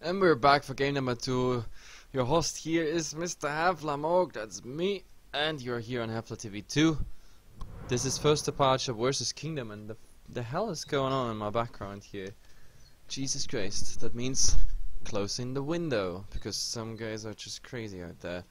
And we're back for game number 2. Your host here is Mr. HeflaTV, that's me, and you're here on HeflaTV 2. This is First Departure versus Kingdom, and the hell is going on in my background here? Jesus Christ, that means closing the window, because some guys are just crazy out there.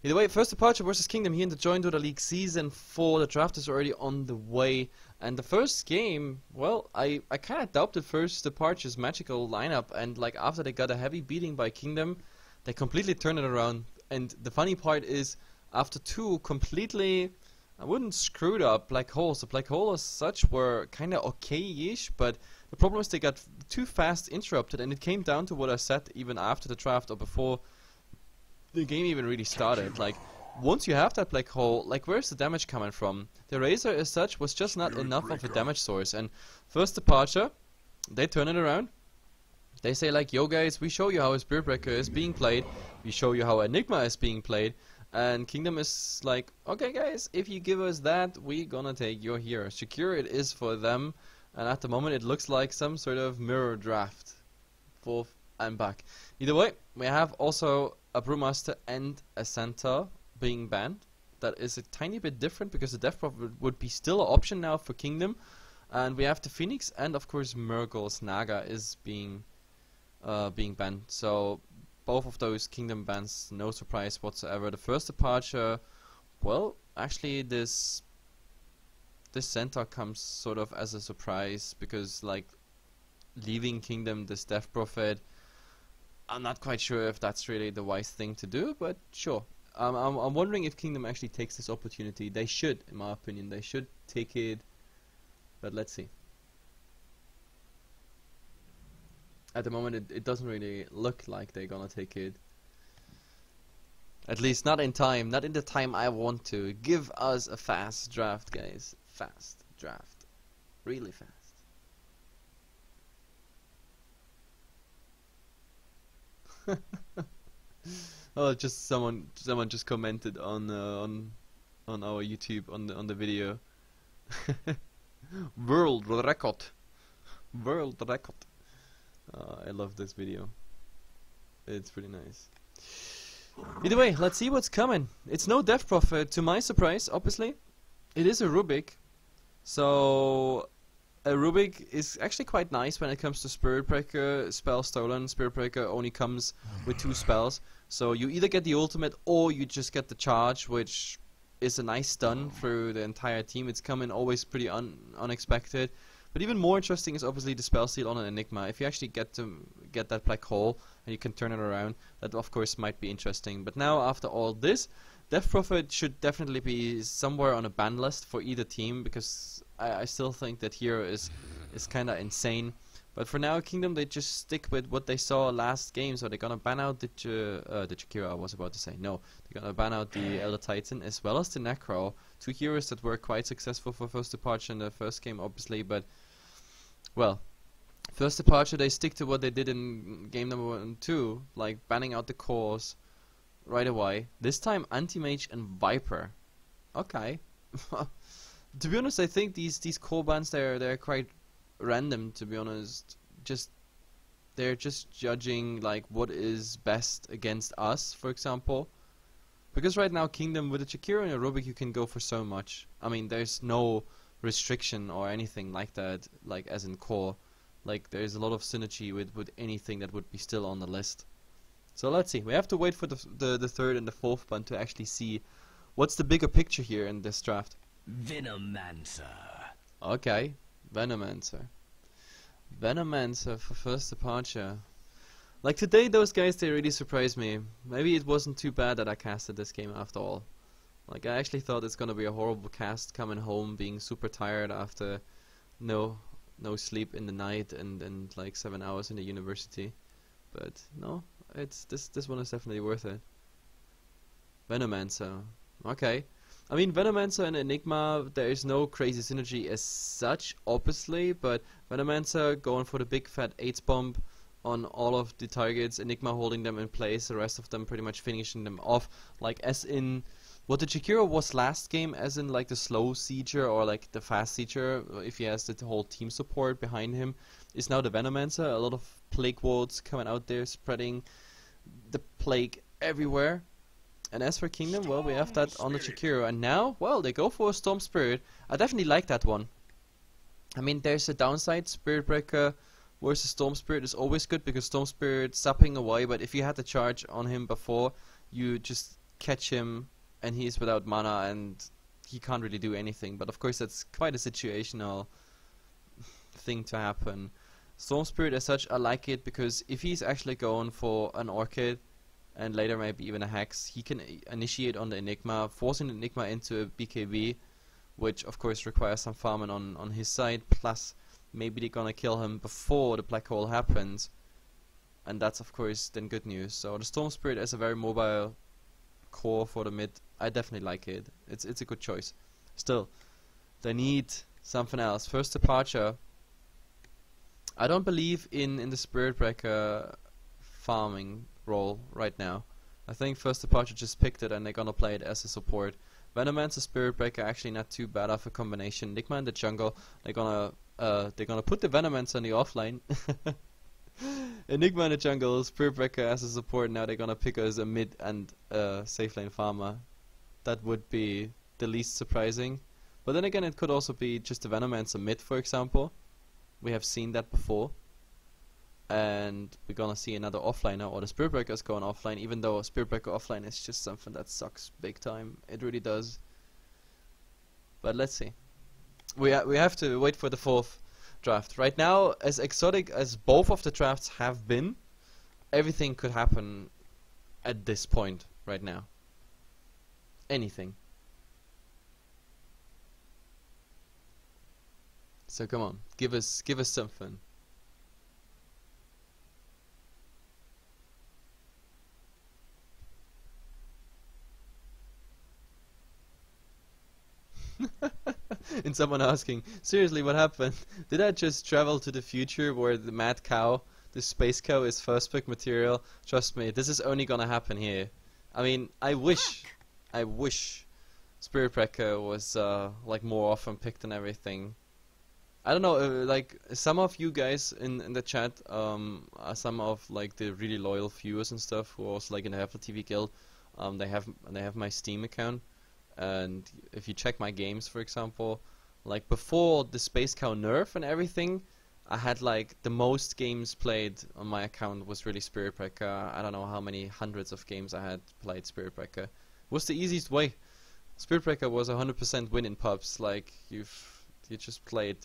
Either way, First Departure versus Kingdom here in the Join Dota League Season 4. The draft is already on the way, and the first game, well, I kind of doubted First Departure's magical lineup, and like after they got a heavy beating by Kingdom, they completely turned it around. And the funny part is, after two completely, I wouldn't screwed up black holes. The black hole as such were kind of okay-ish, but the problem is they got too fast interrupted, and it came down to what I said even after the draft or before the game even really started. Like, once you have that black hole, like, where's the damage coming from? The Razor as such was just not enough of a damage source, and First Departure, they turn it around. They say like, yo guys, we show you how a Spirit Breaker is being played, we show you how Enigma is being played, and Kingdom is like, okay guys, if you give us that, we gonna take your hero. Secure it is for them, and at the moment it looks like some sort of mirror draft. Forth and back. Either way, we have also a Brewmaster and a Centaur being banned. That is a tiny bit different because the Death Prophet would be still an option now for Kingdom. And we have the Phoenix and of course Murgle's Naga is being banned. So both of those Kingdom bans, no surprise whatsoever. The First Departure, well, actually this Centaur comes sort of as a surprise because like leaving Kingdom this Death Prophet, I'm not quite sure if that's really the wise thing to do, but sure. I'm wondering if Kingdom actually takes this opportunity. They should, in my opinion. They should take it, but let's see. At the moment, it doesn't really look like they're gonna take it. At least not in time. Not in the time I want to. Give us a fast draft, guys. Fast draft. Really fast. Oh, just someone just commented on our YouTube on the video. World record. I love this video. It's pretty nice. Either way, let's see what's coming. It's no Death Prophet, to my surprise. Obviously, it is a Rubik. So a Rubik is actually quite nice when it comes to Spirit Breaker, Spell Stolen. Spirit Breaker only comes with 2 spells, so you either get the ultimate or you just get the charge, which is a nice stun through the entire team. It's coming always pretty unexpected. But even more interesting is obviously the spell steal on an Enigma. If you actually get that black hole and you can turn it around, that of course might be interesting. But now after all this, Death Prophet should definitely be somewhere on a ban list for either team, because I still think that hero is kind of insane. But for now, Kingdom, they just stick with what they saw last game. So they're gonna ban out the Jakira, I was about to say. No, they're gonna ban out the Elder Titan as well as the Necro. 2 heroes that were quite successful for First Departure in the first game, obviously. But well, First Departure, they stick to what they did in game number 1 and 2, like banning out the cores right away. This time, Anti-Mage and Viper. Okay. To be honest, I think these core bans they're quite random. To be honest, they're just judging like what is best against us, for example. Because right now, Kingdom with a Shakira and a Rubik, you can go for so much. I mean, there's no restriction or anything like that, like as in core. Like there's a lot of synergy with anything that would be still on the list. So let's see. We have to wait for the third and the fourth one to actually see what's the bigger picture here in this draft. Venomancer. Okay, Venomancer. Venomancer for First Departure. Like today, those guys, they really surprised me. Maybe it wasn't too bad that I casted this game after all. Like I actually thought it's gonna be a horrible cast, coming home being super tired after no sleep in the night and like 7 hours in the university. But no, it's this one is definitely worth it. Venomancer. Okay. I mean, Venomancer and Enigma, there is no crazy synergy as such, obviously, but Venomancer going for the big fat 8 bomb on all of the targets, Enigma holding them in place, the rest of them pretty much finishing them off, like as in What the Jakiro was last game, as in like the slow sieger or like the fast sieger, if he has the whole team support behind him, is now the Venomancer. A lot of plague wards coming out there, spreading the plague everywhere. And as for Kingdom, well, we have that on the Jakiro. And now, well, they go for a Storm Spirit. I definitely like that one. I mean, there's a downside. Spirit Breaker versus Storm Spirit is always good because Storm Spirit zapping away, but if you had the charge on him before, you just catch him and he's without mana and he can't really do anything. But of course that's quite a situational thing to happen. Storm Spirit as such, I like it because if he's actually going for an Orchid and later maybe even a Hex, he can initiate on the Enigma, forcing the Enigma into a BKB, which of course requires some farming on his side, plus maybe they're gonna kill him before the black hole happens, and that's of course then good news. So the Storm Spirit as a very mobile core for the mid, I definitely like it. It's a good choice. Still, they need something else. First Departure, I don't believe in the Spirit Breaker farming role right now. I think First Departure just picked it and they're gonna play it as a support. Venomancer, Spirit Breaker, actually not too bad of a combination. Enigma in the jungle, they're gonna put the Venomancer in the offlane. Enigma in the jungle, Spirit Breaker as a support. Now they're gonna pick as a mid and safe lane farmer. That would be the least surprising. But then again, it could also be just the Venomancer mid, for example. We have seen that before. And we're gonna see another offliner, or the Spirit Breaker is going offline, even though Spirit Breaker offline is just something that sucks big time. It really does. But let's see. We have to wait for the 4th draft. Right now, as exotic as both of the drafts have been, everything could happen at this point right now. Anything. So come on, give us something. And someone asking, seriously, what happened? Did I just travel to the future where the mad cow, the space cow, is first pick material? Trust me, this is only gonna happen here. I mean, I wish Spirit Breaker was like more often picked and everything. I don't know, like some of you guys in the chat, some of like the really loyal viewers and stuff who are also like in the HeflaTV guild, they have my Steam account. And if you check my games, for example, like before the Space Cow nerf and everything, I had like the most games played on my account was really Spirit Breaker. I don't know how many hundreds of games I had played Spirit Breaker. It was the easiest way. Spirit Breaker was 100% win in pubs. Like you just played,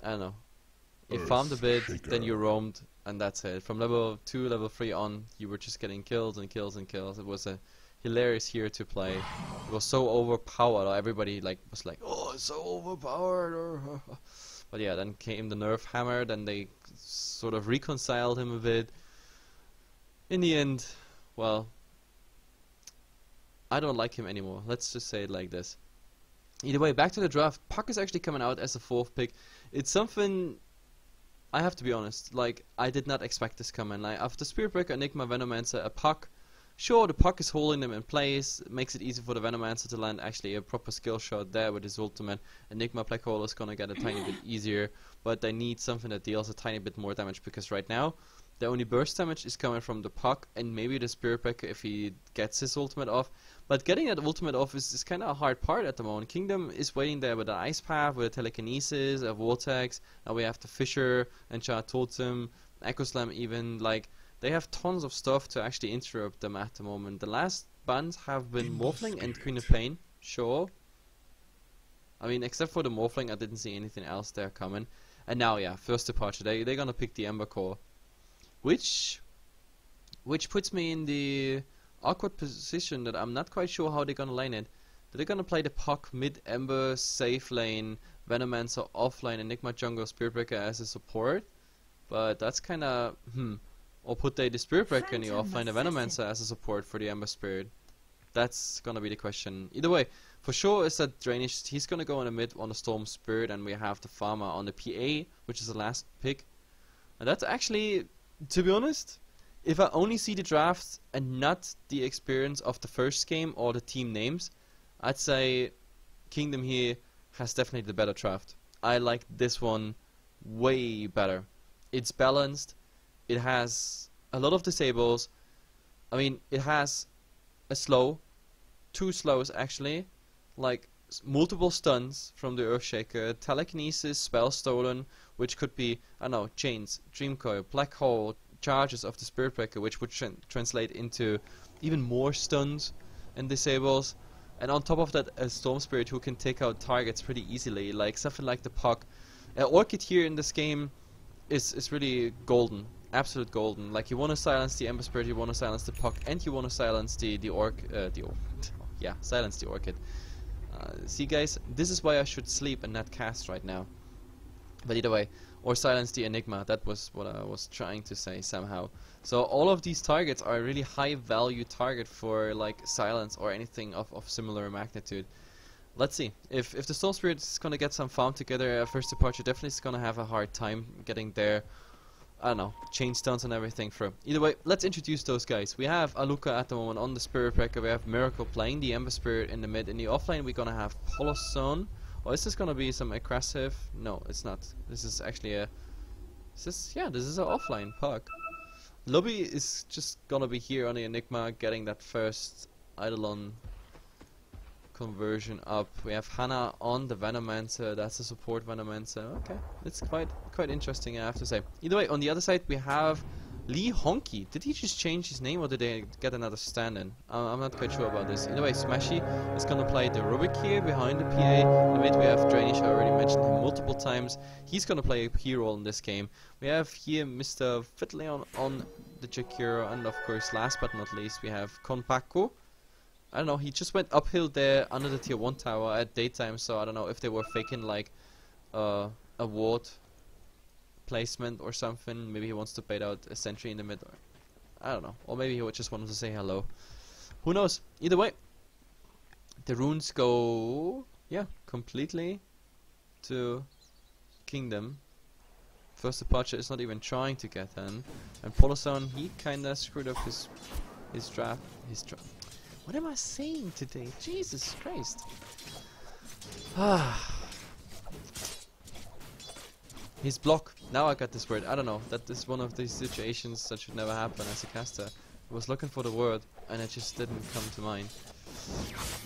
I don't know, you farmed a bit, then you roamed, and that's it. From level 2, level 3 on, you were just getting kills and kills and kills. It was a hilarious hero to play. It was so overpowered. Everybody like was like, "Oh, it's so overpowered." But yeah, then came the nerf hammer. Then they sort of reconciled him a bit. In the end, well, I don't like him anymore. Let's just say it like this. Either way, back to the draft. Puck is actually coming out as a 4th pick. It's something I have to be honest. Like I did not expect this coming. Like after Spirit Breaker, Enigma, Venomancer, a Puck. Sure, the Puck is holding them in place, makes it easy for the Venomancer to land actually a proper skill shot there with his ultimate. Enigma Black Hole is gonna get a tiny bit easier, but they need something that deals a tiny bit more damage, because right now, the only burst damage is coming from the Puck and maybe the Spirit Breaker if he gets his ultimate off. But getting that ultimate off is kind of a hard part at the moment. Kingdom is waiting there with an Ice Path, with a Telekinesis, a Vortex, now we have the Fisher, Enchant Totem, Echo Slam even, like... They have tons of stuff to actually interrupt them at the moment. The last bans have been Morphling and Queen of Pain, sure. I mean, except for the Morphling, I didn't see anything else there coming. And now, yeah, First Departure. They're gonna pick the Ember Core, which puts me in the awkward position that I'm not quite sure how they're gonna lane it. They're gonna play the Puck mid Ember safe lane, Venomancer offline, Enigma jungle, Spirit Breaker as a support. But that's kind of Or put the Spirit Breaker in the offline, the Venomancer as a support for the Ember Spirit. That's gonna be the question. Either way, for sure is that Drainage, he's gonna go in the mid on the Storm Spirit, and we have the Farmer on the PA, which is the last pick. And that's actually, to be honest, if I only see the drafts and not the experience of the first game or the team names, I'd say Kingdom here has definitely the better draft. I like this one way better. It's balanced. It has a lot of disables. I mean, it has a slow, 2 slows actually, like multiple stuns from the Earthshaker, telekinesis, spell stolen, which could be, I don't know, chains, dream coil, black hole, charges of the Spirit Breaker, which would translate into even more stuns and disables. And on top of that, a Storm Spirit who can take out targets pretty easily, like something like the Puck. Orchid here in this game is really golden, absolute golden. Like, you want to silence the Ember Spirit, you want to silence the Puck, and you want to silence silence the Orchid. See guys, this is why I should sleep and not cast right now. But either way, or silence the Enigma, that was what I was trying to say somehow. So all of these targets are a really high value target for like silence or anything of similar magnitude. Let's see, if the Storm Spirit is gonna get some farm together, first departure definitely is gonna have a hard time getting there. I don't know, chain stuns and everything through. Either way, let's introduce those guys. We have Aluka at the moment on the Spirit Breaker, we have Miracle playing the Ember Spirit in the mid. In the offlane we're gonna have Holoson. Or is this gonna be some aggressive? No, it's not. This is actually a... this is an offline Puck. Lobby is just gonna be here on the Enigma, getting that first Eidolon conversion up. We have Hannah on the Venomancer, that's a support Venomancer. Okay, it's quite interesting, I have to say. Either way, on the other side we have Lee Honky. Did he just change his name or did they get another stand-in? I'm not quite sure about this. Either way, Smashy is gonna play the Rubik here behind the PA. In the mid we have Drainish, I already mentioned him multiple times. He's gonna play a key role in this game. We have here Mr. Fitleon on the Jakiro, and of course last but not least we have Konpaku. I don't know, he just went uphill there under the tier 1 tower at daytime, so I don't know if they were faking like a ward placement or something. Maybe he wants to bait out a sentry in the mid, or I don't know, or maybe he just wanted to say hello. Who knows? Either way, the runes go completely to Kingdom. First departure is not even trying to get in, and Poloson, he kinda screwed up his draft. What am I saying today? Jesus Christ. His block. Now I got this word. I don't know. That is one of these situations that should never happen as a caster. I was looking for the word and it just didn't come to mind.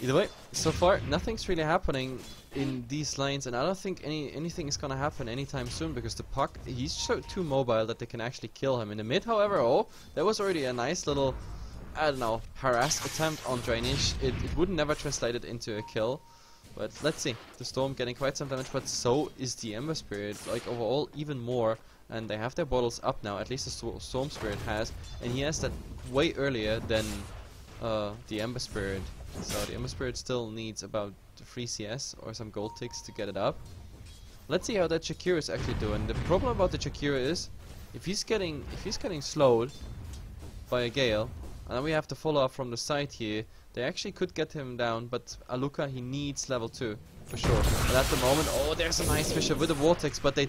Either way, so far nothing's really happening in these lanes, and I don't think anything is gonna happen anytime soon because the Puck, he's so too mobile that they can actually kill him. In the mid, however, that was already a nice little, I don't know, harass attempt on Drainish. It would never translate it into a kill. But let's see. The Storm getting quite some damage, but so is the Ember Spirit. Like overall, even more. And they have their bottles up now. At least the Storm Spirit has. And he has that way earlier than the Ember Spirit. So the Ember Spirit still needs about 3 CS or some gold ticks to get it up. Let's see how that Jakiro is actually doing. The problem about the Jakiro is, if he's getting slowed by a Gale, and then we have to follow up from the side here, they actually could get him down, but Aluka, he needs level 2, for sure. And at the moment, oh, there's a nice Fisher with the Vortex, but they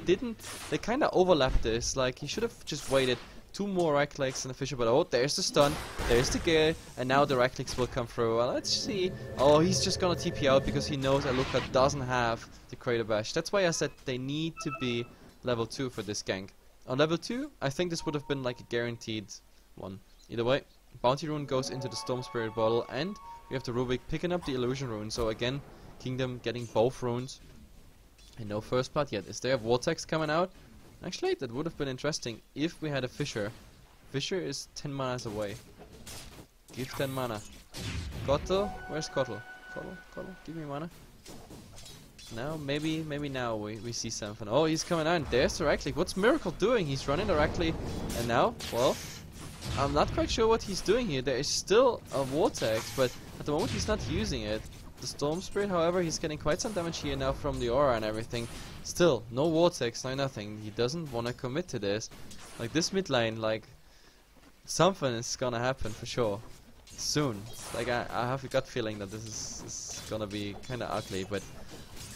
kind of overlapped this. Like, he should have just waited 2 more right clicks and the Fisher, but oh, there's the stun, there's the Gale, and now the right clicks will come through. Well, let's see. Oh, he's just gonna TP out because he knows Aluka doesn't have the Crater Bash. That's why I said they need to be level 2 for this gank. On level 2, I think this would have been like a guaranteed one. Either way, Bounty Rune goes into the Storm Spirit bottle, and we have the Rubik picking up the Illusion Rune. So again, Kingdom getting both runes. And no first blood yet. Is there a Vortex coming out? Actually, that would have been interesting if we had a Fisher. Fisher is 10 manas away. Give 10 mana. Kotl? Where's Kotl? Kotl, give me mana. Now, maybe now we see something. Oh, he's coming out. There's the right click. What's Miracle doing? He's running directly. And now, well, I'm not quite sure what he's doing here. There is still a Vortex, but at the moment he's not using it. The Storm Spirit, however, he's getting quite some damage here now from the aura and everything. Still, no Vortex, no nothing. He doesn't want to commit to this. Like, this mid lane, like, something is gonna happen for sure. Soon. Like, I have a gut feeling that this is gonna be kinda ugly, but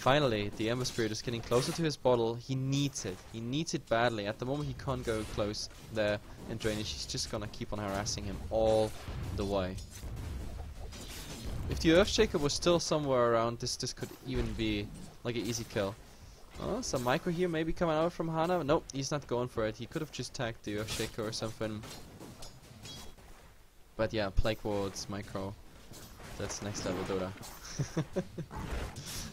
finally, the Ember Spirit is getting closer to his bottle. He needs it. He needs it badly. At the moment, he can't go close there in drainage. He's just gonna keep on harassing him all the way. If the Earthshaker was still somewhere around, this could even be like an easy kill. Oh, some micro here maybe coming out from Hana. Nope, he's not going for it. He could have just tagged the Earthshaker or something. But yeah, Plague Wards, micro. That's next level Dota.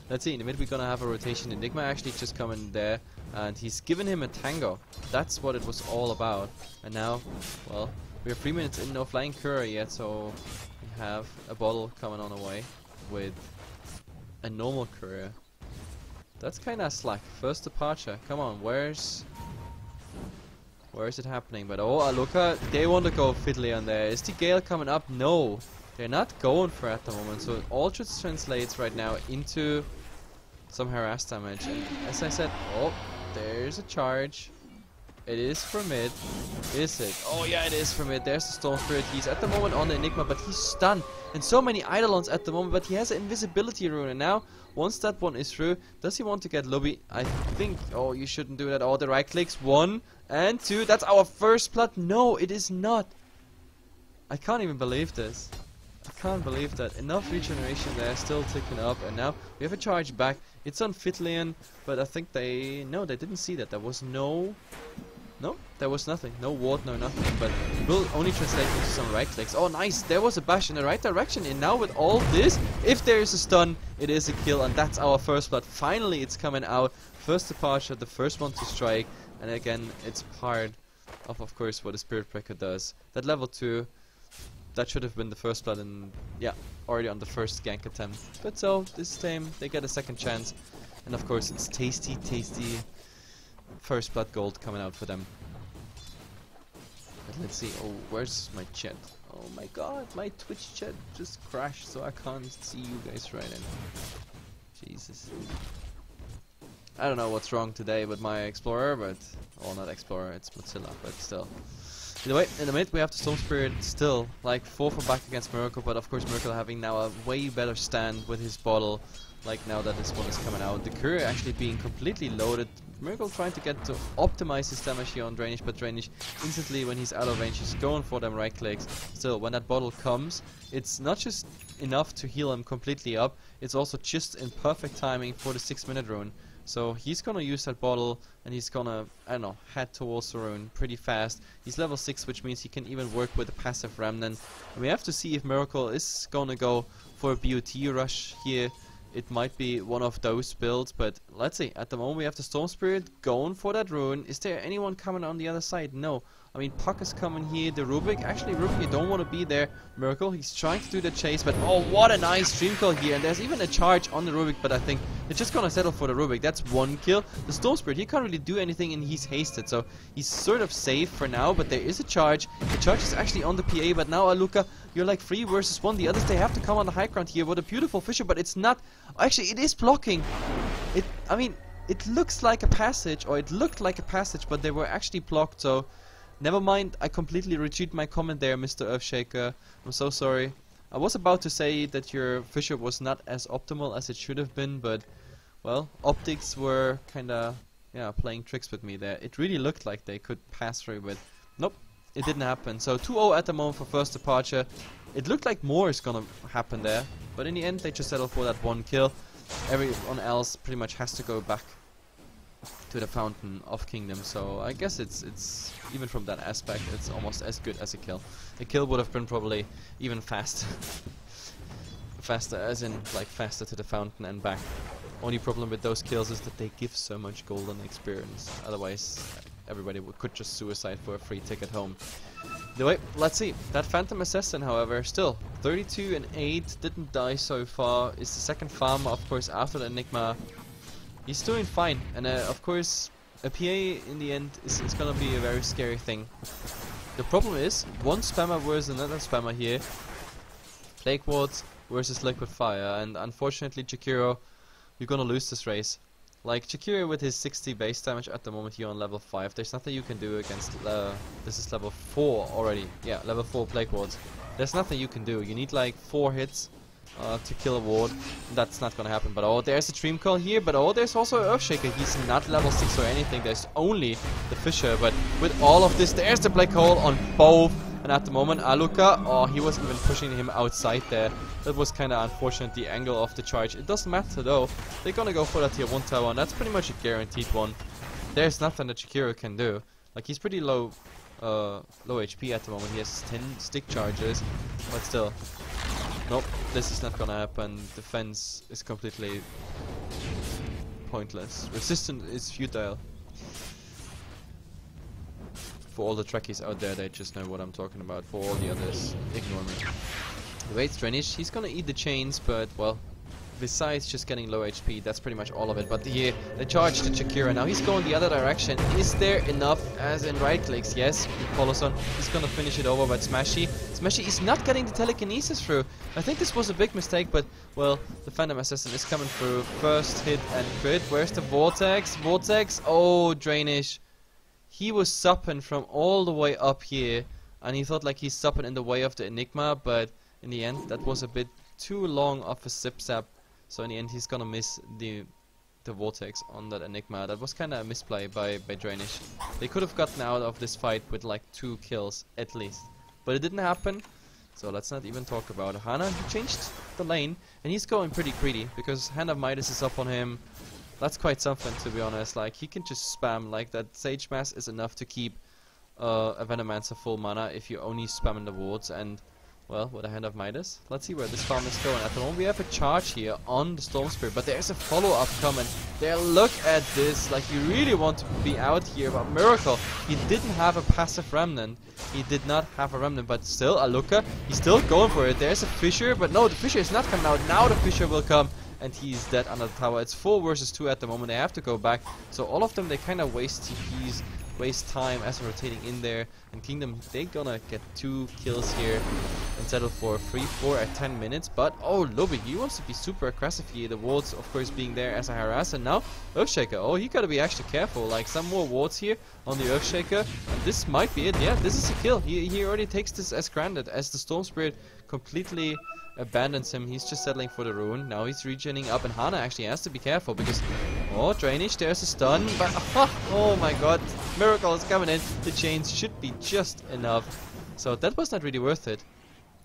Let's see, in the mid we're gonna have a rotation. Enigma actually just coming there, and he's given him a tango. That's what it was all about. And now, well, we're 3 minutes in, no flying courier yet, so we have a bottle coming on the way with a normal courier. That's kinda slack. First departure. Come on, where is it happening? But oh, Aluka, they want to go fiddly on there. Is the Gale coming up? No. They're not going for it at the moment, so it all just translates right now into some harass damage. And as I said, oh, there's a charge. It is for mid. Is it? Oh yeah, it is for mid. There's the Storm Spirit. He's at the moment on the Enigma, but he's stunned. And so many Eidolons at the moment, but he has an invisibility rune. And now, once that one is through, does he want to get Lobby? I think, oh, you shouldn't do that. Oh, the right clicks. 1 and 2. That's our first blood. No, it is not. I can't even believe this. I can't believe that. Enough regeneration there, still ticking up, and now we have a charge back. It's on Fitlian, but I think they didn't see that. There was there was nothing. No ward, no nothing, but it will only translate into some right clicks. Oh nice, there was a bash in the right direction, and now with all this, if there is a stun, it is a kill, and that's our first blood. Finally it's coming out. First departure, the first one to strike, and again, it's part of course, what a Spirit Breaker does. That level 2, that should have been the first blood, and yeah, already on the first gank attempt. But so, this time, they get a second chance. And of course, it's tasty, tasty first blood gold coming out for them. But let's see, oh, where's my chat? Oh my god, my Twitch chat just crashed, so I can't see you guys right now. Jesus. I don't know what's wrong today with my Explorer, but... well, not Explorer, it's Mozilla, but still. Either way, in the mid we have the Storm Spirit still, like 4 for back against Miracle, but of course Miracle having now a way better stand with his bottle, like now that this one is coming out. The courier actually being completely loaded. Miracle trying to get to optimize his damage here on Drainage, but Drainage instantly when he's out of range he's going for them right clicks. Still, when that bottle comes, it's not just enough to heal him completely up, it's also just in perfect timing for the 6-minute rune. So he's gonna use that bottle and he's gonna, I don't know, head towards the rune pretty fast. He's level 6, which means he can even work with a passive remnant. And we have to see if Miracle is gonna go for a BOT rush here. It might be one of those builds, but let's see. At the moment we have the Storm Spirit going for that rune. Is there anyone coming on the other side? No. I mean, Puck is coming here. The Rubik, actually Rubik, you don't want to be there. Miracle, he's trying to do the chase, but oh, what a nice stream kill here. And there's even a charge on the Rubik, but I think they're just gonna settle for the Rubik. That's 1 kill. The Storm Spirit, he can't really do anything and he's hasted, so he's sort of safe for now, but there is a charge. The charge is actually on the PA, but now Aluka, you're like 3 versus 1. The others, they have to come on the high ground here. What a beautiful Fisher, but it's not. Actually, it is blocking. I mean, it looks like a passage, or it looked like a passage, but they were actually blocked, so never mind. I completely retreat my comment there, Mr. Earthshaker. I'm so sorry. I was about to say that your Fisher was not as optimal as it should have been, but, well, optics were kinda, yeah, playing tricks with me there. It really looked like they could pass through, but nope, it didn't happen. So 2-0 at the moment for first departure. It looked like more is gonna happen there, but in the end they just settled for that 1 kill. Everyone else pretty much has to go back to the Fountain of Kingdom, so I guess it's even from that aspect it's almost as good as a kill. A kill would have been probably even faster. Faster as in like faster to the Fountain and back. Only problem with those kills is that they give so much golden experience, otherwise everybody could just suicide for a free ticket home. Anyway, let's see. That Phantom Assassin, however, still 32 and 8, didn't die so far. Is the second farmer, of course, after the Enigma. He's doing fine, and of course, a PA in the end is gonna be a very scary thing. The problem is, one spammer versus another spammer here. Plague Wards versus Liquid Fire, and unfortunately, Jakiro, you're gonna lose this race. Like, Jakiro with his 60 base damage at the moment here on level 5, there's nothing you can do against, this is level 4 already, yeah, level 4 Plague Wards. There's nothing you can do, you need like 4 hits to kill a ward. That's not gonna happen. But oh, there's a Dream Call here. But oh, there's also an Earthshaker. He's not level 6 or anything. There's only the Fissure. But with all of this, there's the Black Hole on both. And at the moment, Aluka, oh, he was even pushing him outside there. That was kind of unfortunate, the angle of the charge. It doesn't matter though. They're gonna go for that tier 1 tower, and that's pretty much a guaranteed one. There's nothing that Jakiro can do. Like, he's pretty low HP at the moment. He has 10 stick charges, but still. Nope, this is not gonna happen. Defense is completely pointless. Resistance is futile. For all the trekkies out there, they just know what I'm talking about. For all the others, ignore me. The wait's Drainage, he's gonna eat the chains, but, well, besides just getting low HP, that's pretty much all of it. But here, the charge to Jakiro. Now he's going the other direction. Is there enough as in right clicks? Yes, Coloson, he's gonna finish it over, but Smashy is not getting the telekinesis through. I think this was a big mistake, but, well, the Phantom Assassin is coming through. First hit and crit. Where's the Vortex? Vortex? Oh, Drainage. He was supping from all the way up here, and he thought like he's supping in the way of the Enigma, but in the end that was a bit too long of a zip-zap, so in the end he's gonna miss the Vortex on that Enigma. That was kinda a misplay by Drainage. They could have gotten out of this fight with like 2 kills at least, but it didn't happen, so let's not even talk about it. Hana, he changed the lane, and he's going pretty greedy, because Hand of Midas is up on him. That's quite something, to be honest. Like, he can just spam. Like, that Sage Mass is enough to keep a Venomancer full mana if you only spam in the wards. And, well, with a Hand of Midas, let's see where this farm is going. At the moment, we have a charge here on the Storm Spirit, but there's a follow-up coming. There, look at this. Like, you really want to be out here. But Miracle, he didn't have a passive Remnant. He did not have a Remnant, but still, Aluka, he's still going for it. There's a Fissure, but no, the Fissure is not coming out. Now the Fissure will come. And he's dead under the tower. It's 4 versus 2 at the moment. They have to go back. So all of them, they kind of waste TPs, waste time as rotating in there. And Kingdom, they're gonna get 2 kills here and settle for 3-4 at 10 minutes. But, oh, Lobby, he wants to be super aggressive here. The wards, of course, being there as a harass. And now, Earthshaker. Oh, he gotta be extra careful. Like, some more wards here on the Earthshaker. And this might be it. Yeah, this is a kill. He already takes this as granted, as the Storm Spirit completely abandons him. He's just settling for the rune. Now he's regening up, and Hana actually has to be careful because, oh, Drainage, there's a stun, but oh my god, Miracle is coming in. The chains should be just enough, so that was not really worth it.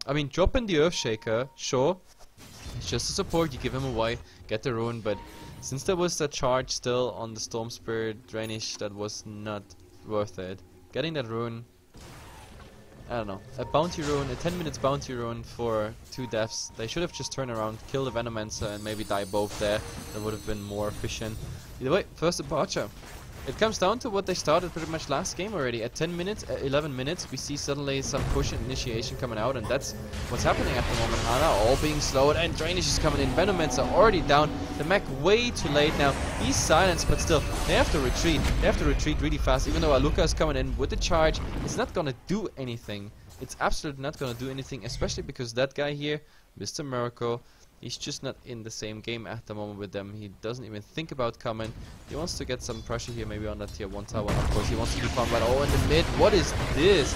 I mean, dropping the Earthshaker, sure, it's just a support, you give him away, get the rune, but since there was that charge still on the Storm Spirit Drainage, that was not worth it. Getting that rune, I don't know, a bounty rune, a 10 minutes bounty rune for 2 deaths. They should have just turned around, killed the Venomancer and maybe die both there. That would have been more efficient. Either way, first departure. It comes down to what they started pretty much last game already. At 10 minutes, 11 minutes, we see suddenly some push and initiation coming out, and that's what's happening at the moment. Hana all being slowed, and Drainage is coming in. Venomancer already down. The mech way too late now. He's silenced, but still, they have to retreat. They have to retreat really fast, even though Aluka is coming in with the charge. It's not gonna do anything. It's absolutely not gonna do anything, especially because that guy here, Mr. Miracle, he's just not in the same game at the moment with them. He doesn't even think about coming. He wants to get some pressure here, maybe on that tier 1 tower. Of course, he wants to be farmed, but oh, in the mid, what is this?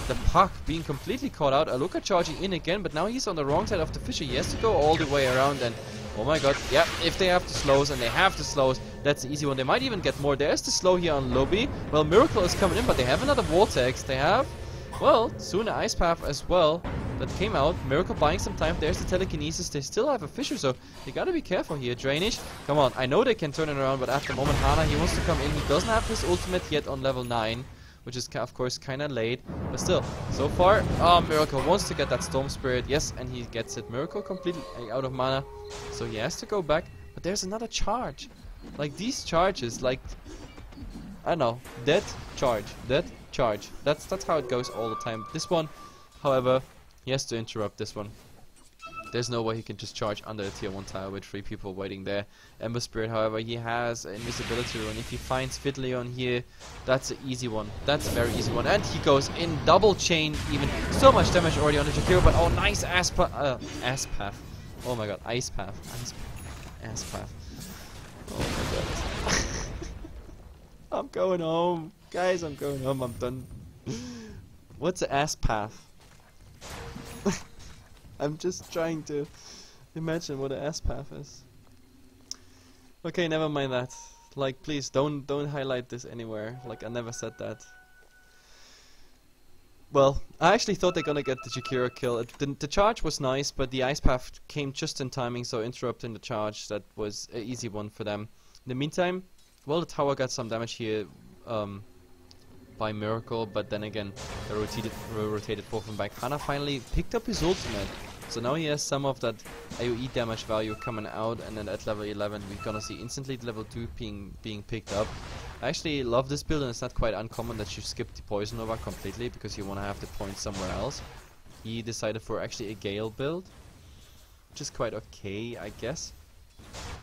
The puck being completely caught out. Aluka charging in again, but now he's on the wrong side of the Fissure. He has to go all the way around, and oh my god, yeah, if they have the slows, and they have the slows, that's the easy one. They might even get more. There's the slow here on Lobby. Well, Miracle is coming in, but they have another Vortex. They have, well, soon an Ice Path as well that came out. Miracle buying some time. There's the telekinesis. They still have a Fissure, so they gotta be careful here. Drainage, come on. I know they can turn it around, but at the moment, Hana, he wants to come in. He doesn't have his ultimate yet on level 9, which is, of course, kind of late. But still, so far, oh, Miracle wants to get that Storm Spirit. Yes, and he gets it. Miracle completely out of mana, so he has to go back. But there's another charge. Like, these charges, like, I don't know, dead charge, dead charge. That's how it goes all the time. This one, however, he has to interrupt this one. There's no way he can just charge under the tier 1 tower with 3 people waiting there. Ember Spirit, however, he has an invisibility rune. If he finds Fiddleon here, that's an easy one. That's a very easy one. And he goes in double chain even. So much damage already on the Jakiro, but oh, nice ass path. Oh my god, Ice Path. Ass path. Oh my god. I'm going home. Guys, I'm going home. I'm done. What's an ass path? I'm just trying to Imagine what an S path is. Okay, never mind that. Like, please don't highlight this anywhere. Like, I never said that. Well, I actually thought they're gonna get the Jakiro kill. The charge was nice, but the ice path came just in timing, so interrupting the charge, that was an easy one for them. In the meantime, well, the tower got some damage here by Miracle, but then again, they rotated forth and back. Hana finally picked up his ultimate, so now he has some of that AoE damage value coming out, and then at level 11 we're gonna see instantly the level 2 being picked up. I actually love this build, and it's not quite uncommon that you skip the Poison Nova completely because you want to have the points somewhere else. He decided for actually a Gale build, which is quite okay, I guess.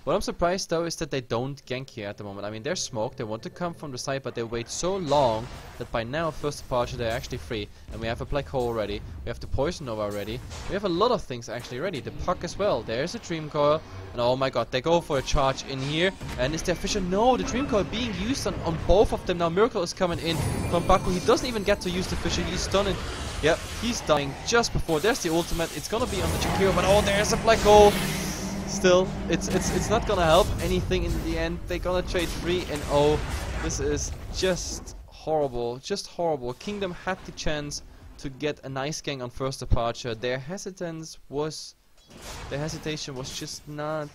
What I'm surprised though is that they don't gank here at the moment. I mean, they're smoked, they want to come from the side, but they wait so long that by now, first departure, they're actually free. And we have a Black Hole ready, we have the Poison Nova ready, we have a lot of things actually ready. The Puck as well, there's a Dream Coil, and oh my god, they go for a charge in here. And is there Fisher? No, the Dream Coil being used on both of them. Now Miracle is coming in from Baku, he doesn't even get to use the Fisher, he's stunning. Yep, he's dying just before. There's the ultimate, it's gonna be on the Jakiro, but oh, there's a Black Hole. Still, it's not gonna help anything in the end. They're gonna trade 3-0. This is just horrible, just horrible. Kingdom had the chance to get a nice gang on first departure. Their hesitation was just not,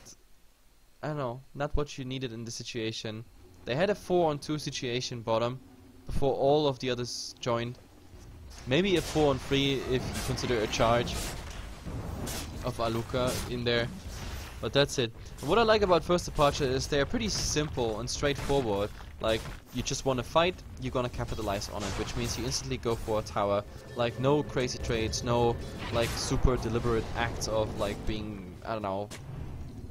I don't know, not what you needed in the situation. They had a 4-on-2 situation bottom before all of the others joined. Maybe a 4-on-3 if you consider a charge of Aluka in there. But that's it. And what I like about first departure is they're pretty simple and straightforward. Like, you just want to fight, you're gonna capitalize on it, which means you instantly go for a tower. Like, no crazy trades, no like super deliberate acts of like being, I don't know,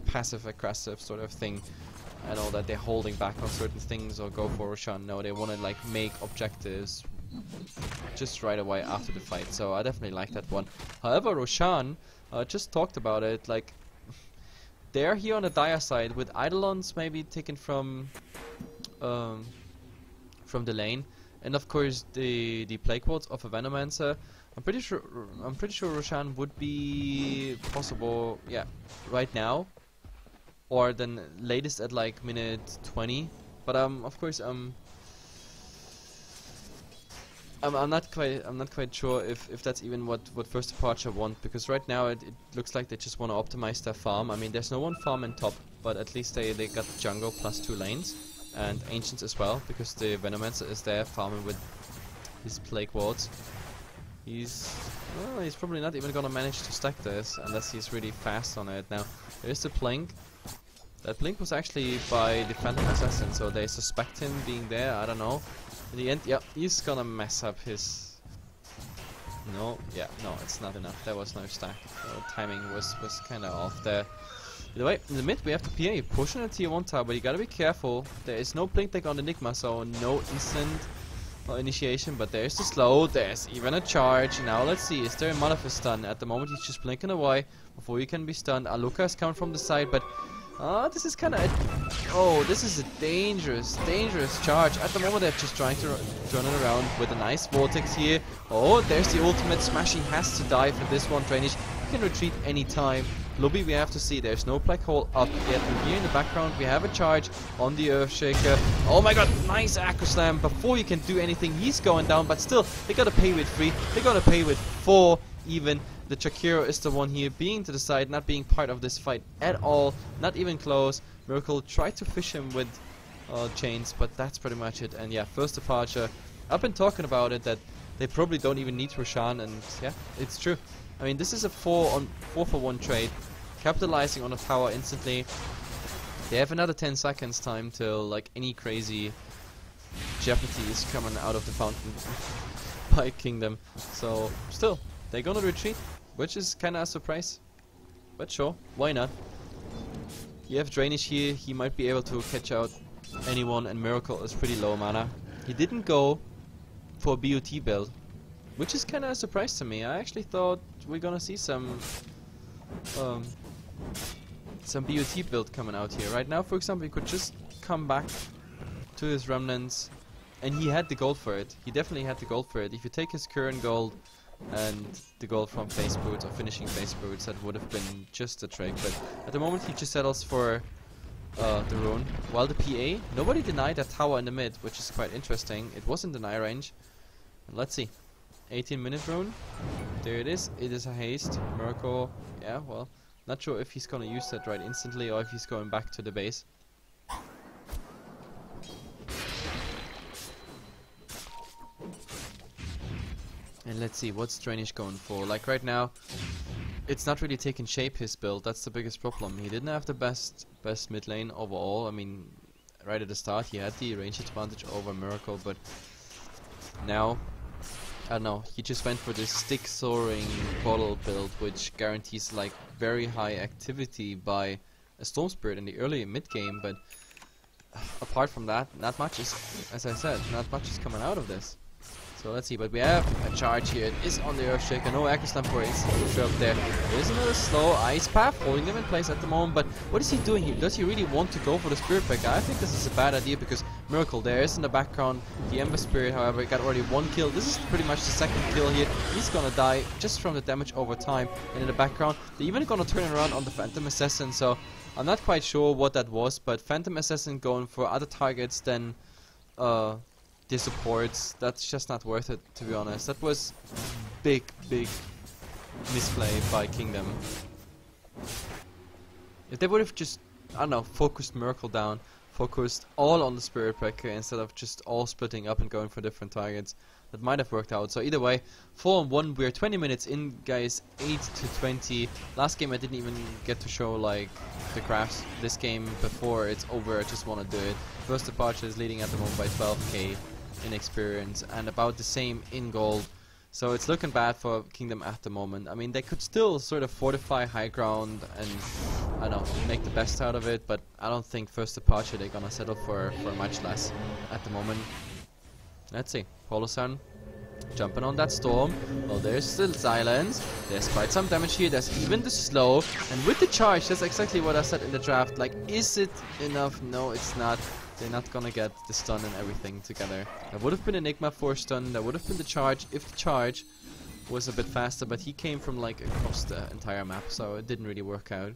passive aggressive sort of thing. I know that they're holding back on certain things or go for Roshan. No, they want to like make objectives just right away after the fight. So I definitely like that one. However, Roshan just talked about it, like, they're here on the dire side with Eidolons maybe taken from the lane, and of course the Plague Wards of a Venomancer. I'm pretty sure Roshan would be possible, yeah, right now, or then latest at like minute 20. But of course I'm not quite sure if that's even what first departure want, because right now it looks like they just want to optimize their farm. I mean, there's no one farm in top, but at least they got jungle plus 2 lanes and ancients as well, because the Venomancer is there farming with his Plague Wards. He's probably not even gonna manage to stack this unless he's really fast on it. Now there's the Blink. That Blink was actually by the Phantom Assassin, so they suspect him being there. I don't know. In the end, yeah, he's gonna mess up his... No, it's not enough. There was no stack. Timing was kinda off there. Either way, in the mid we have the PA pushing a tier 1 tower, but you gotta be careful. There is no blink deck on the Enigma, so no instant initiation, but there's the slow, there's even a charge. Now let's see, is there a Malefice stun? At the moment he's just blinking away before you can be stunned. Aluka is coming from the side, but this is kind of... Oh, this is a dangerous charge. At the moment they're just trying to turn it around with a nice Vortex here. Oh, there's the ultimate. Smashy has to die for this one. Drainage, you can retreat anytime. Lobby, we have to see, there's no Black Hole up yet. And here in the background we have a charge on the Earthshaker. Oh my god, nice Acro Slam. Before you can do anything, he's going down, but still, they gotta pay with 3. They gotta pay with 4 even. The Jakiro is the one here being to the side, not being part of this fight at all, not even close. Miracle tried to fish him with chains, but that's pretty much it. And yeah, first departure. I've been talking about it, that they probably don't even need Roshan, and yeah, it's true. I mean, this is a 4 for 1 trade, capitalizing on a tower instantly. They have another 10 seconds time till like any crazy jeopardy is coming out of the fountain by Kingdom. So still, they're gonna retreat, which is kinda a surprise. But sure, why not? You have Drainage here, he might be able to catch out anyone, and Miracle is pretty low mana. He didn't go for a BOT build, which is kinda a surprise to me. I actually thought we're gonna see some BOT build coming out here. Right now, for example, he could just come back to his Remnants, and he had the gold for it. He definitely had the gold for it. If you take his current gold and the goal from face boots or finishing face boots, that would have been just a trick. But at the moment he just settles for the rune. While the PA, nobody denied that tower in the mid, which is quite interesting. It was in deny range. And let's see. 18-minute rune. There it is. It is a haste. Miracle. Yeah, well, not sure if he's gonna use that right instantly or if he's going back to the base. And let's see, what's Drainage going for? Like right now, it's not really taking shape, his build. That's the biggest problem. He didn't have the best mid lane overall. I mean, right at the start he had the range advantage over Miracle, but now, I don't know, he just went for this stick soaring bottle build, which guarantees like very high activity by a Storm Spirit in the early mid game, but apart from that, not much is, as I said, not much is coming out of this. So let's see, but we have a charge here. It is on the Earthshaker. No Echo Slam for instant show up there. There is another slow Ice Path holding them in place at the moment, but what is he doing here? Does he really want to go for the Spirit Breaker? I think this is a bad idea because Miracle there is in the background. The Ember Spirit, however, got already one kill. This is pretty much the second kill here. He's gonna die just from the damage over time. And in the background, they're even gonna turn around on the Phantom Assassin, so I'm not quite sure what that was, but Phantom Assassin going for other targets than the supports, that's just not worth it, to be honest. That was big misplay by Kingdom. If they would have just, I don't know, focused Miracle down, focused all on the Spirit Breaker instead of just all splitting up and going for different targets, that might have worked out. So either way, 4-on-1, we're 20 minutes in, guys, 8-20. Last game I didn't even get to show like the graphs. This game before it's over, I just want to do it. First Departure is leading at the moment by 12k in experience and about the same in gold. So it's looking bad for Kingdom at the moment. I mean, they could still sort of fortify high ground and, I don't know, make the best out of it, but I don't think First Departure they're gonna settle for much less at the moment. Let's see. Polosan jumping on that storm. Well, there's still silence. There's quite some damage here. There's even the slow. And with the charge, that's exactly what I said in the draft. Like, is it enough? No, it's not. They're not gonna get the stun and everything together. There would have been Enigma for stun. There would have been the charge if the charge was a bit faster. But he came from like across the entire map, so it didn't really work out.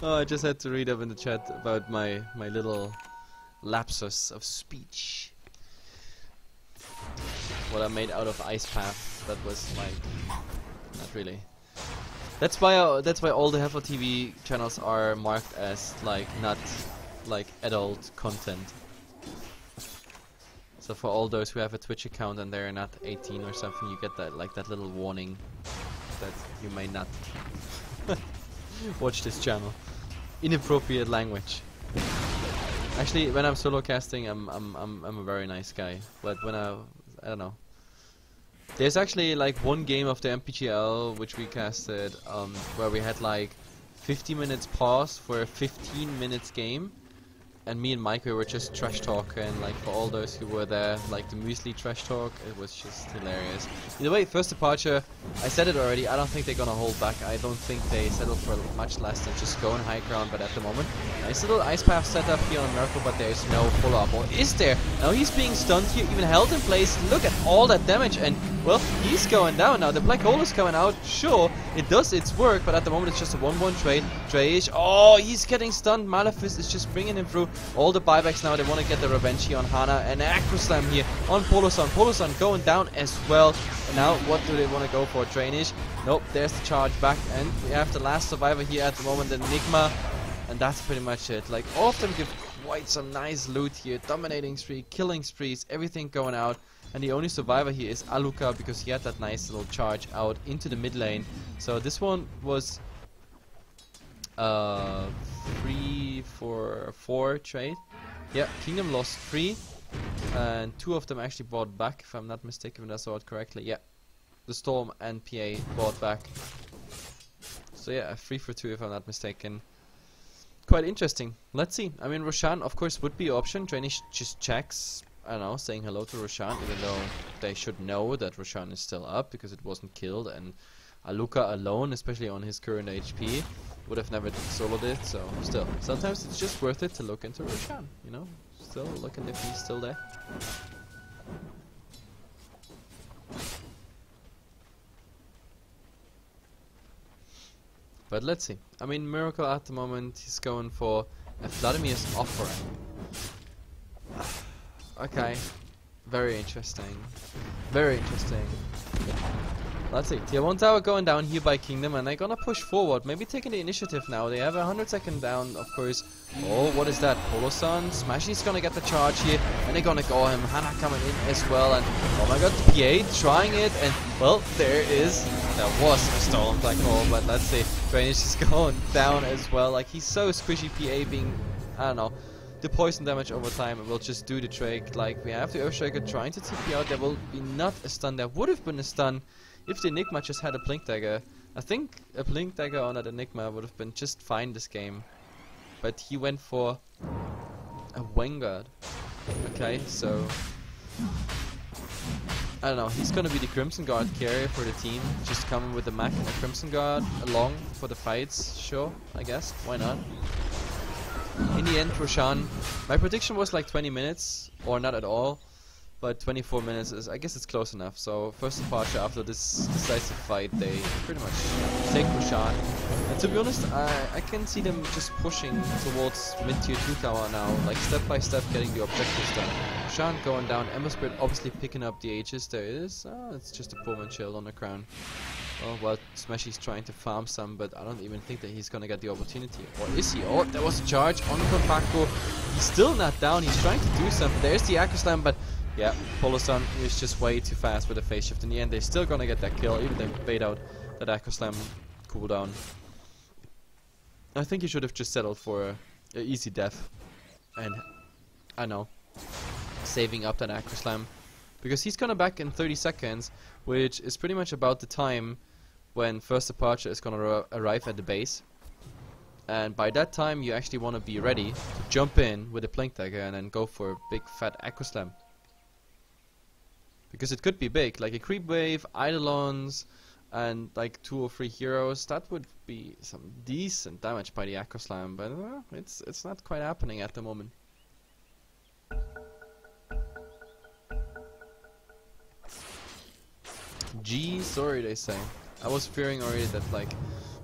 Oh, I just had to read up in the chat about my little lapsus of speech. What I made out of Ice Path, that was like not really. That's why all the HeflaTV channels are marked as like not like adult content. So for all those who have a Twitch account and they're not 18 or something, you get that like that little warning that you may not watch this channel. Inappropriate language. Actually, when I'm solo casting, I'm a very nice guy. But when I don't know. There's actually like one game of the MPGL which we casted where we had like 50 minutes pause for a 15 minutes game. And me and Mike, we were just trash talking, like for all those who were there, like the muesli trash talk, it was just hilarious. Either way, First Departure, I said it already, I don't think they're gonna hold back. I don't think they settle for much less than just going high ground, but at the moment, nice little Ice Path setup here on Miracle, but there is no follow-up. Or is there? Now he's being stunned here, even held in place. Look at all that damage, and well, he's going down now. The Black Hole is coming out, sure, it does its work, but at the moment it's just a 1-1 trade. Drayish, oh, he's getting stunned. Malefice is just bringing him through. All the buybacks now, they want to get the revenge here on Hana, and Acro Slam here on Polosan. Polosan going down as well. And now, what do they want to go for? Drainage? Nope, there's the charge back, and we have the last survivor here at the moment, Enigma, and that's pretty much it. Like, all of them give quite some nice loot here, dominating spree, killing sprees, everything going out. And the only survivor here is Aluka, because he had that nice little charge out into the mid lane. So this one was 3 for 4 trade. Yeah, Kingdom lost 3, and 2 of them actually bought back, if I'm not mistaken, if I saw it correctly. Yeah, the Storm and PA bought back. So yeah, 3 for 2 if I'm not mistaken. Quite interesting. Let's see. I mean, Roshan of course would be an option. Drainage just checks, I don't know, saying hello to Roshan, even though they should know that Roshan is still up because it wasn't killed, and Aluka alone, especially on his current HP, would have never soloed it. So still, sometimes it's just worth it to look into Roshan, you know? Still looking if he's still there. But let's see. I mean, Miracle at the moment, he's going for a Vladimir's offering. Okay. Very interesting. Very interesting. Let's see. Tier 1 tower going down here by Kingdom, and they're gonna push forward. Maybe taking the initiative now. They have a 100-second down, of course. Oh, what is that? Polosan. Smashy's gonna get the charge here, and they're gonna go him. Hana coming in as well, and oh my god, the PA trying it, and well, there is. That was a stolen black hole, but let's see. Drainage is going down as well. Like, he's so squishy, PA being, I don't know, the poison damage over time will just do the trick. Like, we have the Earthshaker trying to TP out. There will be not a stun. There would have been a stun if the Enigma just had a Blink Dagger. I think a Blink Dagger on that Enigma would have been just fine this game. But he went for a Vanguard. Okay, so I don't know, he's gonna be the Crimson Guard carrier for the team. Just coming with a Mac and a Crimson Guard along for the fights. Sure, I guess. Why not? In the end, Roshan, my prediction was like 20 minutes, or not at all. But 24 minutes is, I guess it's close enough. So first departure after this decisive fight, they pretty much take Roshan. And to be honest, I can see them just pushing towards mid-tier 2 tower now, like step by step getting the objectives done. Roshan going down, Ember Spirit obviously picking up the Aegis. There it is. It's just a Pullman shield on the crown. Oh, well, Smashy's trying to farm some, but I don't even think that he's gonna get the opportunity. Or is he? Oh, there was a charge on Kompako. He's still not down. He's trying to do something. There's the Aqua Slam, but yeah, Polosan is just way too fast with the phase shift. In the end, they're still gonna get that kill, even they bait out that Aqua Slam cooldown. I think he should have just settled for an easy death. And, I know, saving up that Aqua Slam. Because he's gonna back in 30 seconds, which is pretty much about the time when first departure is gonna arrive at the base. And by that time, you actually want to be ready to jump in with a Blink Dagger and then go for a big fat Aqua Slam. Because it could be big, like a creep wave, Eidolons, and like 2 or 3 heroes. That would be some decent damage by the Aqua Slam, but it's not quite happening at the moment. Gee, sorry, they say. I was fearing already that like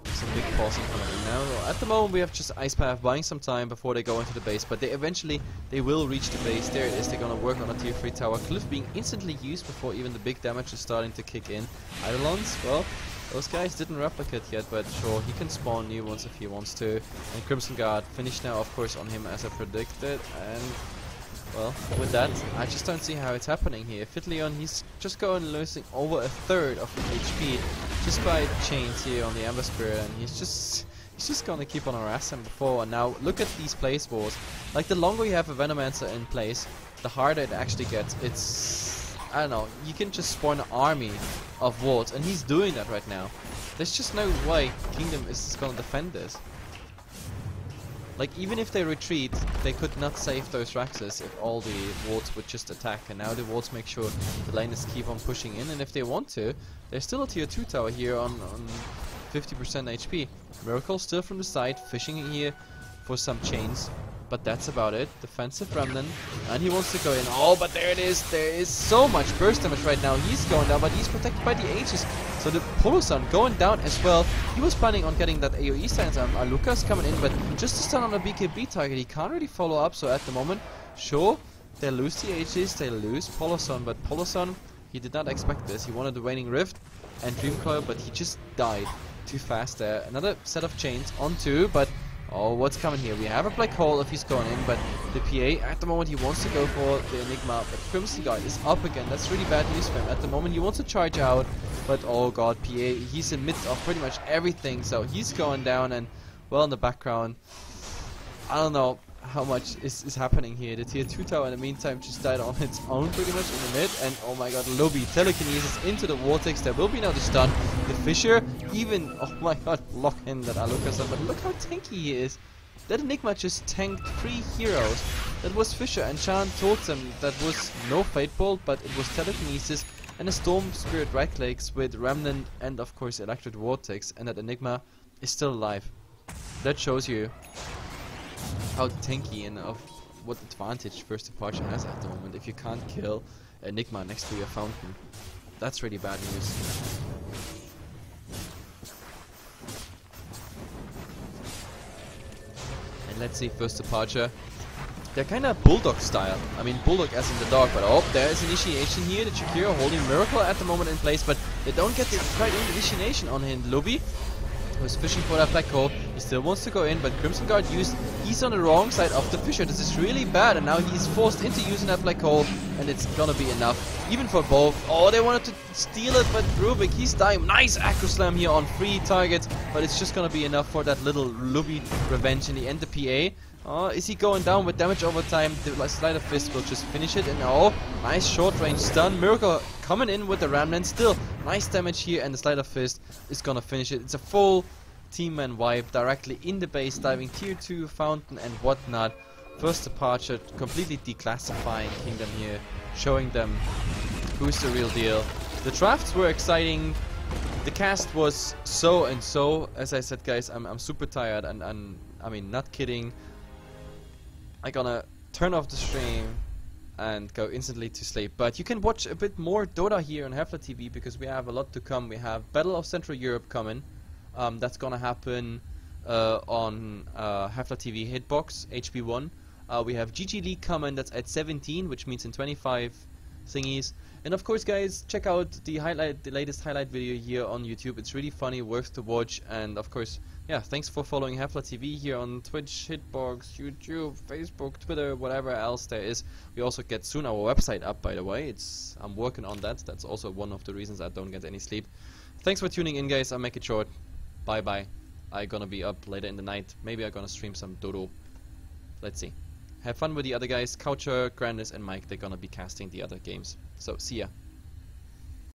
some big pausing coming in now. At the moment we have just Ice Path buying some time before they go into the base, but they will reach the base. There it is. They're gonna work on a tier 3 tower. Cliff being instantly used before even the big damage is starting to kick in. Eidolons, well, those guys didn't replicate yet, but sure, he can spawn new ones if he wants to. And Crimson Guard finished now, of course, on him as I predicted. And well, with that, I just don't see how it's happening here. Fitleon, he's just going losing over a third of his HP just by the chains here on the Ember Spirit, and he's just gonna keep on harassing before. And now look at these place walls. Like, the longer you have a Venomancer in place, the harder it actually gets. It's, I don't know, you can just spawn an army of wards, and he's doing that right now. There's just no way Kingdom is gonna defend this. Like, even if they retreat, they could not save those Raxes if all the wards would just attack. And now the wards make sure the laners keep on pushing in. And if they want to, there's still a tier 2 tower here on 50% HP. Miracle still from the side, fishing in here for some chains. But that's about it. Defensive Remnant. And he wants to go in. Oh, but there it is. There is so much burst damage right now. He's going down, but he's protected by the Aegis. So the Polosan going down as well. He was planning on getting that AoE stance. Lucas coming in, but just to stun on a BKB target. He can't really follow up. So at the moment, sure, they lose the Aegis. They lose Polosan. But Polosan, he did not expect this. He wanted the Waning Rift and Dreamcoil, but he just died too fast there. Another set of chains on 2, but oh, what's coming here? We have a black hole if he's going in, but the PA, at the moment, he wants to go for the Enigma, but Crimson Guard is up again. That's really bad news for him. At the moment, he wants to charge out, but oh god, PA, he's in midst of pretty much everything, so he's going down, and well, in the background, I don't know how much is happening here. The tier 2 tower in the meantime just died on its own pretty much in the mid, and oh my god, Lobby telekinesis into the vortex. There will be now the stun. The Fisher even, oh my god, lock in that Alucard, but look how tanky he is. That Enigma just tanked 3 heroes. That was Fisher, and Shan told them that was no Fate Bolt, but it was telekinesis, and a Storm Spirit right clicks with Remnant and of course Electric Vortex, and that Enigma is still alive. That shows you how tanky and of what advantage First Departure has at the moment. If you can't kill Enigma next to your fountain, that's really bad news. And let's see First Departure. They're kind of Bulldog style. I mean, Bulldog as in the dog, but oh, there is initiation here. The Chikira holding Miracle at the moment in place, but they don't get the right initiation on him. Luby, who's fishing for that black hole, he still wants to go in, but Crimson Guard he's on the wrong side of the Fisher. This is really bad, and now he's forced into using that black hole, and it's gonna be enough, even for both. Oh, they wanted to steal it, but Rubik, he's dying. Nice Acro Slam here on 3 targets, but it's just gonna be enough for that little Luby revenge in the end. The PA. Oh, is he going down with damage over time? The Sleight of Fist will just finish it, and oh, nice short range stun. Miracle coming in with the Remnant, still nice damage here, and the Sleight of Fist is gonna finish it. It's a full team man wipe directly in the base, diving tier 2 fountain and whatnot. First Departure completely declassifying Kingdom here, showing them who's the real deal. The drafts were exciting. The cast was so and so. As I said, guys, I'm super tired, and I mean, not kidding. I'm gonna turn off the stream and go instantly to sleep. But you can watch a bit more Dota here on HeflaTV, because we have a lot to come. We have Battle of Central Europe coming. That's gonna happen on HeflaTV Hitbox HB1. We have GG League coming. That's at 17, which means in 25 thingies. And of course, guys, check out the latest highlight video here on YouTube. It's really funny, worth to watch. And of course, yeah, thanks for following HeflaTV here on Twitch, Hitbox, YouTube, Facebook, Twitter, whatever else there is. We also get soon our website up, by the way. I'm working on that. That's also one of the reasons I don't get any sleep. Thanks for tuning in, guys. I'll make it short. Bye bye. I'm gonna be up later in the night. Maybe I'm gonna stream some Dodo. Let's see. Have fun with the other guys. Coucher, Grandis, and Mike. They're gonna be casting the other games. So, see ya.